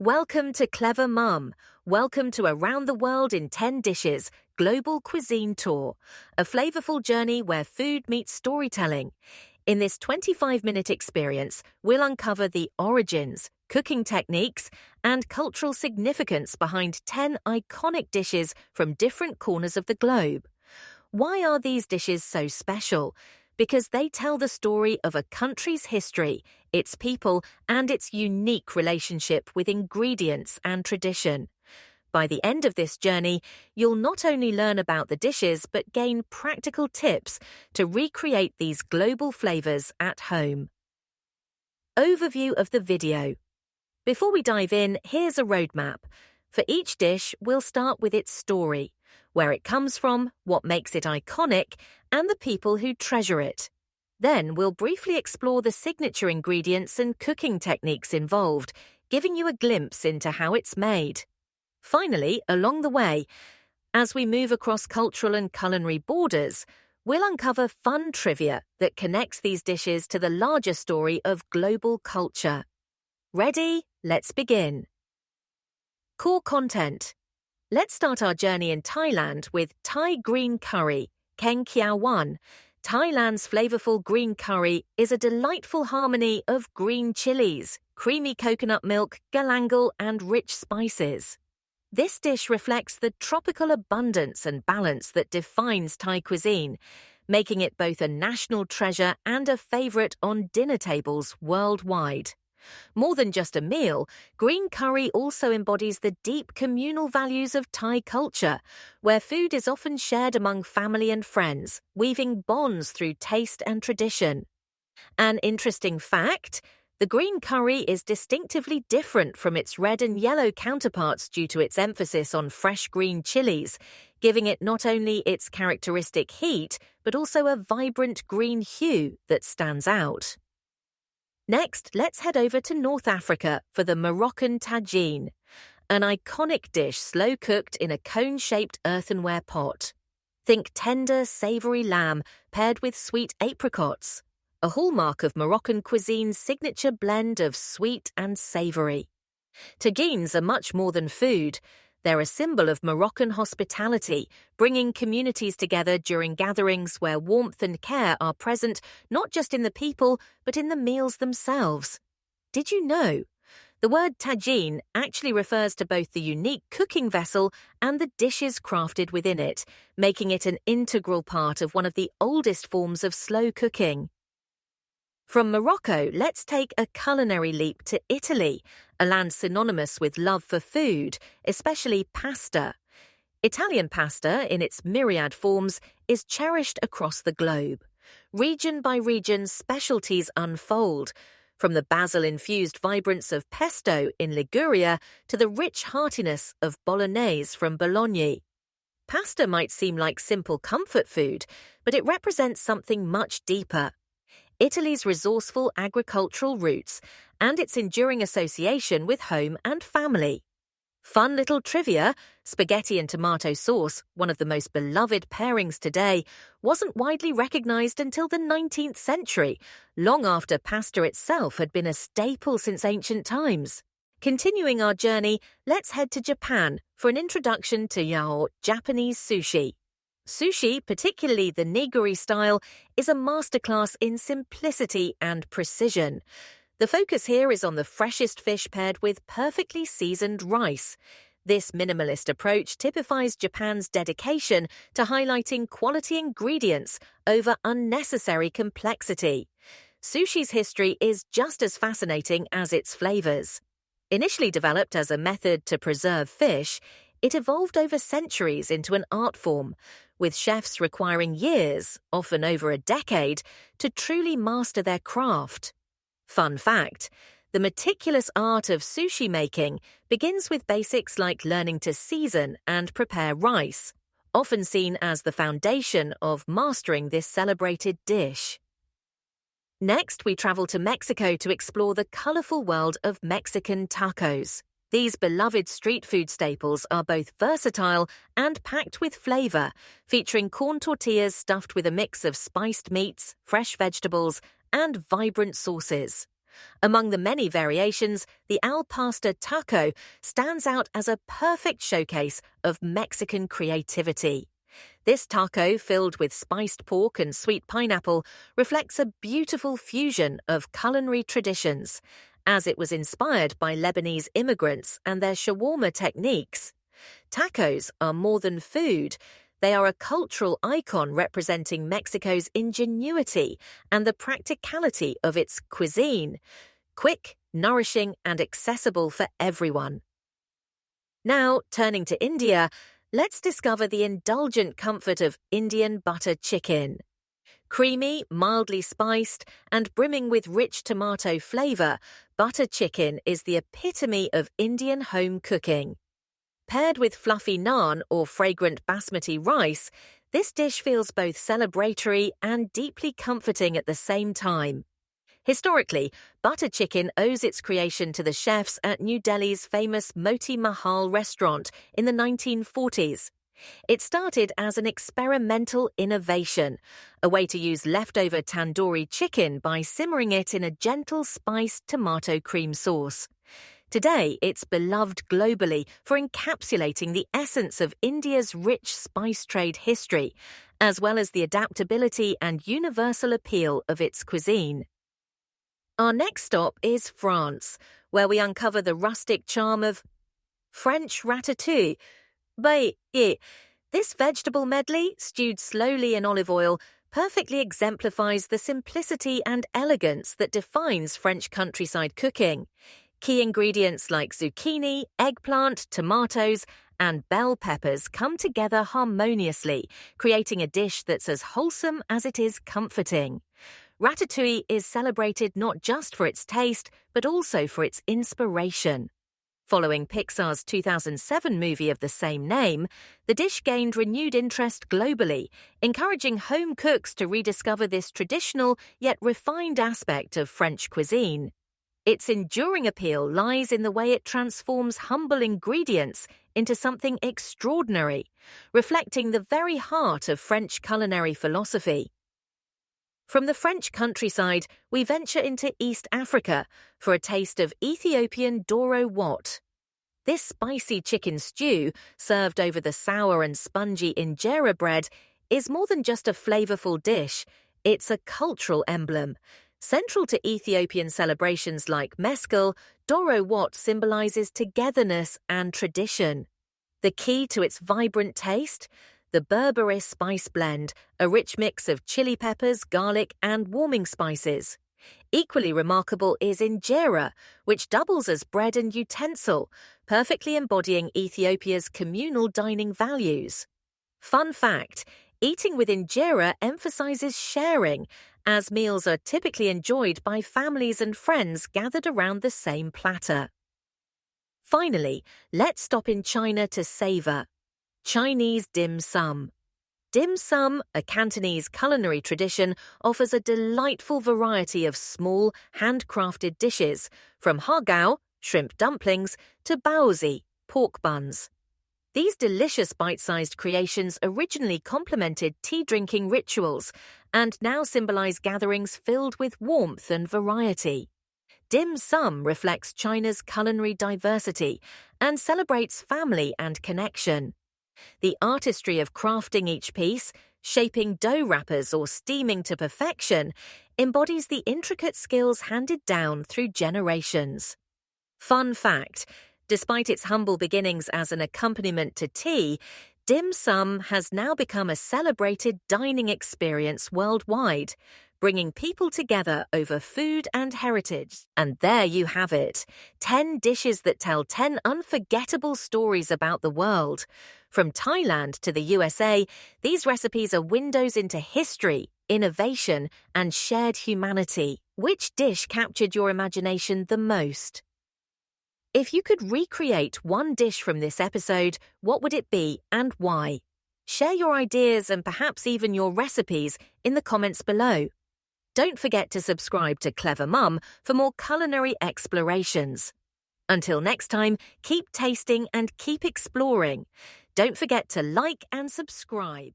Welcome to Clever Mum. Welcome to Around the World in 10 Dishes, Global Cuisine Tour, a flavorful journey where food meets storytelling. In this 25-minute experience, we'll uncover the origins, cooking techniques, and cultural significance behind 10 iconic dishes from different corners of the globe. Why are these dishes so special? Because they tell the story of a country's history, its people, and its unique relationship with ingredients and tradition. By the end of this journey, you'll not only learn about the dishes but gain practical tips to recreate these global flavors at home. Overview of the video. Before we dive in, here's a roadmap. For each dish, we'll start with its story, where it comes from, what makes it iconic, and the people who treasure it. Then we'll briefly explore the signature ingredients and cooking techniques involved, giving you a glimpse into how it's made. Finally, along the way, as we move across cultural and culinary borders, we'll uncover fun trivia that connects these dishes to the larger story of global culture. Ready? Let's begin. Core content. Let's start our journey in Thailand with Thai green curry, Keng Kiao Wan. Thailand's flavorful green curry is a delightful harmony of green chilies, creamy coconut milk, galangal, and rich spices. This dish reflects the tropical abundance and balance that defines Thai cuisine, making it both a national treasure and a favorite on dinner tables worldwide. More than just a meal, green curry also embodies the deep communal values of Thai culture, where food is often shared among family and friends, weaving bonds through taste and tradition. An interesting fact: the green curry is distinctively different from its red and yellow counterparts due to its emphasis on fresh green chilies, giving it not only its characteristic heat, but also a vibrant green hue that stands out. Next, let's head over to North Africa for the Moroccan tagine, an iconic dish slow-cooked in a cone-shaped earthenware pot. Think tender, savoury lamb paired with sweet apricots, a hallmark of Moroccan cuisine's signature blend of sweet and savoury. Tagines are much more than food. They're a symbol of Moroccan hospitality, bringing communities together during gatherings where warmth and care are present not just in the people, but in the meals themselves. Did you know? The word tagine actually refers to both the unique cooking vessel and the dishes crafted within it, making it an integral part of one of the oldest forms of slow cooking. From Morocco, let's take a culinary leap to Italy, a land synonymous with love for food, especially pasta. Italian pasta, in its myriad forms, is cherished across the globe. Region by region, specialties unfold, from the basil-infused vibrance of pesto in Liguria to the rich heartiness of bolognese from Bologna. Pasta might seem like simple comfort food, but it represents something much deeper. Italy's resourceful agricultural roots and its enduring association with home and family. Fun little trivia: spaghetti and tomato sauce, one of the most beloved pairings today, wasn't widely recognized until the 19th century, long after pasta itself had been a staple since ancient times. Continuing our journey, let's head to Japan for an introduction to yaoi, Japanese sushi. Sushi, particularly the nigiri style, is a masterclass in simplicity and precision. The focus here is on the freshest fish paired with perfectly seasoned rice. This minimalist approach typifies Japan's dedication to highlighting quality ingredients over unnecessary complexity. Sushi's history is just as fascinating as its flavors. Initially developed as a method to preserve fish, it evolved over centuries into an art form, with chefs requiring years, often over a decade, to truly master their craft. Fun fact: the meticulous art of sushi making begins with basics like learning to season and prepare rice, often seen as the foundation of mastering this celebrated dish. Next, we travel to Mexico to explore the colorful world of Mexican tacos. These beloved street food staples are both versatile and packed with flavor, featuring corn tortillas stuffed with a mix of spiced meats, fresh vegetables, and vibrant sauces. Among the many variations, the al pastor taco stands out as a perfect showcase of Mexican creativity. This taco, filled with spiced pork and sweet pineapple, reflects a beautiful fusion of culinary traditions, as it was inspired by Lebanese immigrants and their shawarma techniques. Tacos are more than food. They are a cultural icon representing Mexico's ingenuity and the practicality of its cuisine. Quick, nourishing, and accessible for everyone. Now, turning to India, let's discover the indulgent comfort of Indian butter chicken. Creamy, mildly spiced, and brimming with rich tomato flavor, butter chicken is the epitome of Indian home cooking. Paired with fluffy naan or fragrant basmati rice, this dish feels both celebratory and deeply comforting at the same time. Historically, butter chicken owes its creation to the chefs at New Delhi's famous Moti Mahal restaurant in the 1940s. It started as an experimental innovation, a way to use leftover tandoori chicken by simmering it in a gentle spiced tomato cream sauce. Today, it's beloved globally for encapsulating the essence of India's rich spice trade history, as well as the adaptability and universal appeal of its cuisine. Our next stop is France, where we uncover the rustic charm of French ratatouille. This vegetable medley, stewed slowly in olive oil, perfectly exemplifies the simplicity and elegance that defines French countryside cooking. Key ingredients like zucchini, eggplant, tomatoes, and bell peppers come together harmoniously, creating a dish that's as wholesome as it is comforting. Ratatouille is celebrated not just for its taste, but also for its inspiration. Following Pixar's 2007 movie of the same name, the dish gained renewed interest globally, encouraging home cooks to rediscover this traditional yet refined aspect of French cuisine. Its enduring appeal lies in the way it transforms humble ingredients into something extraordinary, reflecting the very heart of French culinary philosophy. From the French countryside, we venture into East Africa for a taste of Ethiopian doro wat. This spicy chicken stew, served over the sour and spongy injera bread, is more than just a flavorful dish, it's a cultural emblem. Central to Ethiopian celebrations like Meskel, doro wat symbolizes togetherness and tradition. The key to its vibrant taste? The Berberis spice blend, a rich mix of chili peppers, garlic, and warming spices. Equally remarkable is injera, which doubles as bread and utensil, perfectly embodying Ethiopia's communal dining values. Fun fact, eating with injera emphasizes sharing, as meals are typically enjoyed by families and friends gathered around the same platter. Finally, let's stop in China to savor Chinese dim sum. Dim sum, a Cantonese culinary tradition, offers a delightful variety of small, handcrafted dishes, from hagao, shrimp dumplings, to baozi, pork buns. These delicious bite-sized creations originally complemented tea-drinking rituals and now symbolize gatherings filled with warmth and variety. Dim sum reflects China's culinary diversity and celebrates family and connection. The artistry of crafting each piece, shaping dough wrappers or steaming to perfection, embodies the intricate skills handed down through generations. Fun fact, despite its humble beginnings as an accompaniment to tea, dim sum has now become a celebrated dining experience worldwide, bringing people together over food and heritage. And there you have it, 10 dishes that tell 10 unforgettable stories about the world. From Thailand to the USA, these recipes are windows into history, innovation, and shared humanity. Which dish captured your imagination the most? If you could recreate one dish from this episode, what would it be and why? Share your ideas and perhaps even your recipes in the comments below. Don't forget to subscribe to Clever Mum for more culinary explorations. Until next time, keep tasting and keep exploring. Don't forget to like and subscribe.